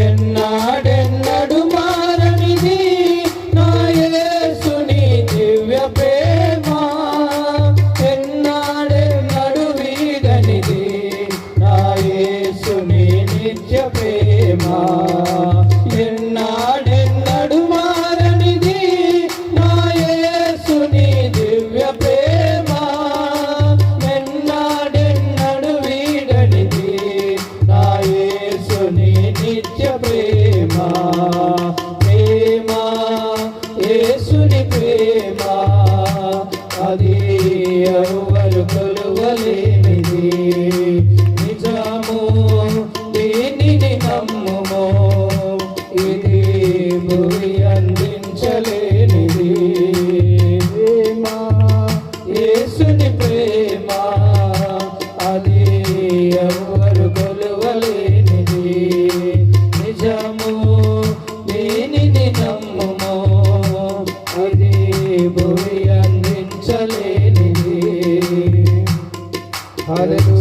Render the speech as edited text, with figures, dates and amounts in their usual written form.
ఎన్నాడెన్నడు మారనిది నా యేసుని దివ్య ప్రేమ, ఎన్నాడెన్నడు వీడనిది నా యేసుని నిత్య ప్రేమ. ఎన్నాడెన్నడు మారనిది నా యేసుని దివ్య ప్రేమ, ఎన్నాడెన్నడు వీడనిది నా యేసుని నిత్య ప్రేమ. ప్రేమ యేసుని ప్రేమ, అది ఎవరు కొలువలేనిది. నిజము దీనిని నమ్ముము, ఇది భూమి అందించలేనిది. ప్రేమ యేసుని ప్రేమ, అది ఎవరు కొలువలేనిది. నిజము దీనిని నమ్ముము, ఇది భూమి అందించలేనిది. హల్లెలూయా.